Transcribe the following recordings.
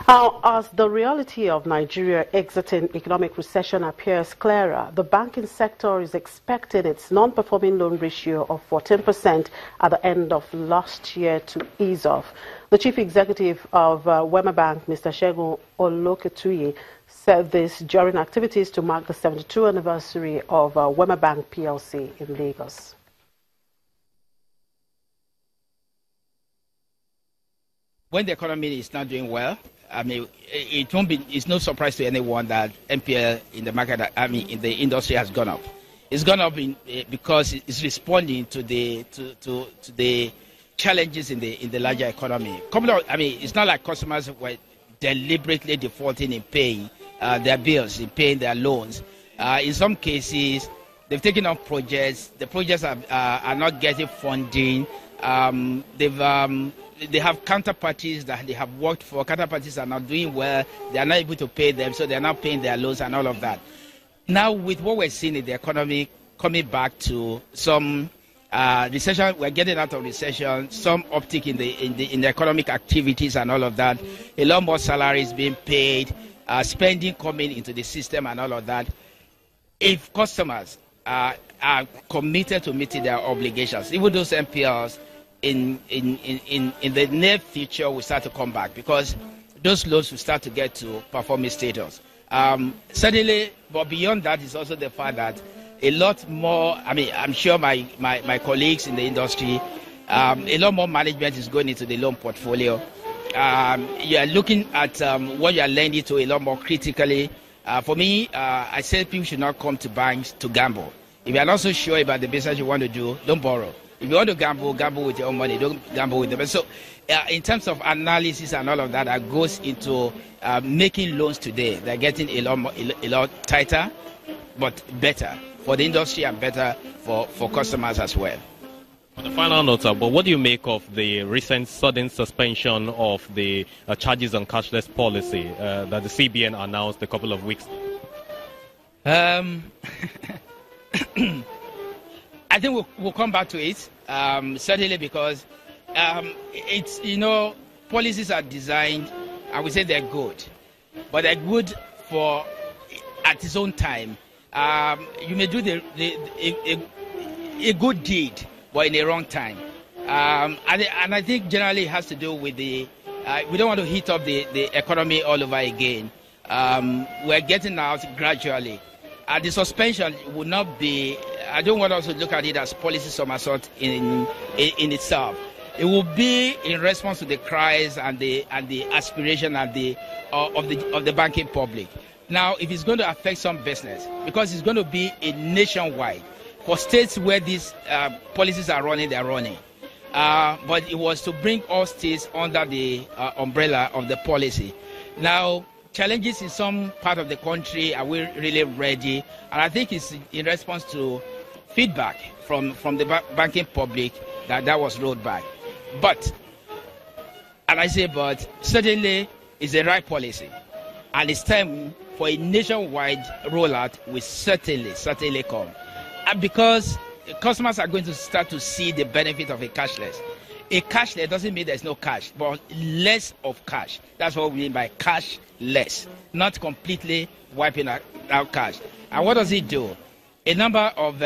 As the reality of Nigeria exiting economic recession appears clearer, the banking sector is expecting its non-performing loan ratio of 14% at the end of last year to ease off. The chief executive of Wema Bank, Mr. Segun Oloketuyi, said this during activities to mark the 72th anniversary of Wema Bank PLC in Lagos. When the economy is not doing well, I mean, it's no surprise to anyone that NPL in the market, in the industry has gone up. It's gone up because it's responding to the challenges in the larger economy. It's not like customers were deliberately defaulting in paying their bills, in paying their loans. In some cases, they've taken on projects. The projects are not getting funding. They have counterparties that they have worked for. Counterparties are not doing well. They are not able to pay them, so they are not paying their loans and all of that. Now, with what we're seeing in the economy coming back to some recession, we're getting out of recession, some uptick in the economic activities and all of that. A lot more salaries being paid, spending coming into the system and all of that. If customers are committed to meeting their obligations, even those NPLs, in the near future will start to come back because those loans will start to get to performing status. Certainly, but beyond that is also the fact that a lot more, I'm sure my colleagues in the industry, a lot more management is going into the loan portfolio. You are looking at what you are lending to a lot more critically. For me, I say people should not come to banks to gamble. If you are not so sure about the business you want to do, don't borrow. If you want to gamble, gamble with your own money. Don't gamble with them. So, in terms of analysis and all of that, that goes into making loans today. They're getting a lot tighter, but better for the industry and better for customers as well. On the final note, but what do you make of the recent sudden suspension of the charges on cashless policy that the CBN announced a couple of weeks ago? I think we'll come back to it, certainly because it's, policies are designed, I would say they're good, but they're good for at its own time. You may do a good deed, but in the wrong time. And I think generally it has to do with we don't want to heat up the economy all over again. We're getting out gradually. The suspension would not be, I don't want us to look at it as policy somersault in itself. It will be in response to the cries and the aspiration of the banking public. Now, if it's going to affect some business, because it's going to be a nationwide, for states where these policies are running, they're running. But it was to bring all states under the umbrella of the policy. Now, challenges in some part of the country, are we really ready? And I think it's in response to feedback from the banking public that was rolled back. But certainly it's the right policy. And it's time for a nationwide rollout will certainly come. And because customers are going to start to see the benefit of a cashless. A cashless doesn't mean there's no cash, but less of cash. That's what we mean by cashless, not completely wiping out cash. And what does it do? A number of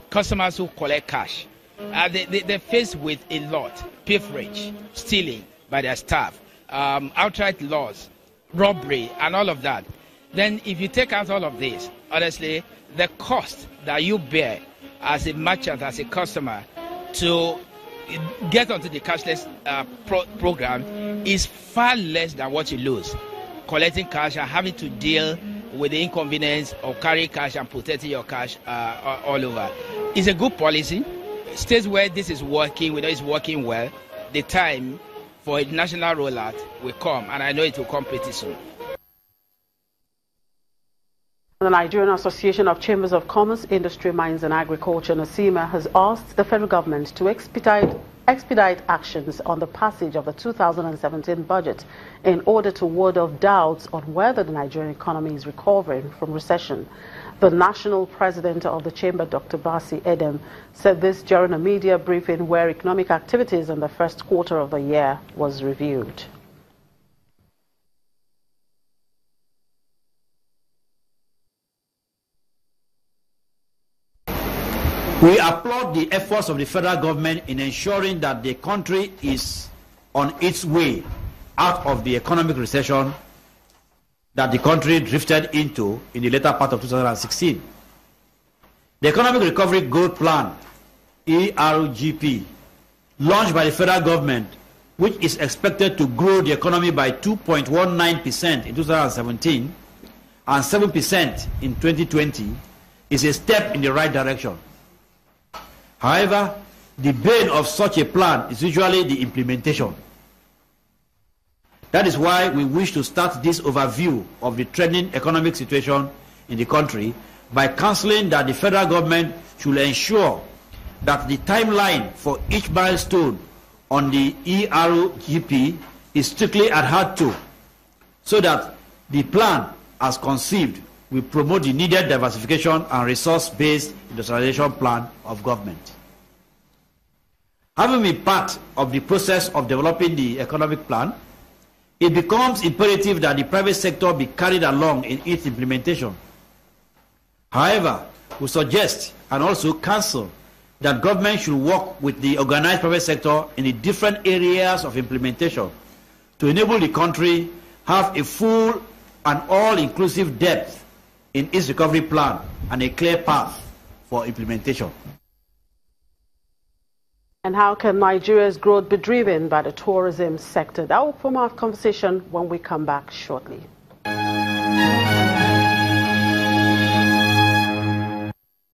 customers who collect cash, they're faced with a lot, pilferage, stealing by their staff, outright loss, robbery, and all of that. Then if you take out all of this, honestly, the cost that you bear as a merchant, as a customer, to get onto the cashless program is far less than what you lose collecting cash and having to deal with the inconvenience of carrying cash and protecting your cash all over. It's a good policy. States where this is working, we know it's working well, the time for a national rollout will come, and I know it will come pretty soon. The Nigerian Association of Chambers of Commerce, Industry, Mines and Agriculture, NACIMA, has asked the federal government to expedite actions on the passage of the 2017 budget in order to ward off doubts on whether the Nigerian economy is recovering from recession. The national president of the chamber, Dr. Basi Edem, said this during a media briefing where economic activities in the first quarter of the year was reviewed. We applaud the efforts of the federal government in ensuring that the country is on its way out of the economic recession that the country drifted into in the later part of 2016. The Economic Recovery Growth Plan, ERGP, launched by the federal government, which is expected to grow the economy by 2.19% in 2017 and 7% in 2020, is a step in the right direction. However, the bane of such a plan is usually the implementation. That is why we wish to start this overview of the trending economic situation in the country by counseling that the federal government should ensure that the timeline for each milestone on the ERGP is strictly adhered to, so that the plan as conceived will promote the needed diversification and resource-based industrialization plan of government. Having been part of the process of developing the economic plan, it becomes imperative that the private sector be carried along in its implementation. However, we suggest and also counsel that government should work with the organized private sector in the different areas of implementation to enable the country have a full and all-inclusive depth in its recovery plan and a clear path for implementation. And how can Nigeria's growth be driven by the tourism sector? That will form our conversation when we come back shortly.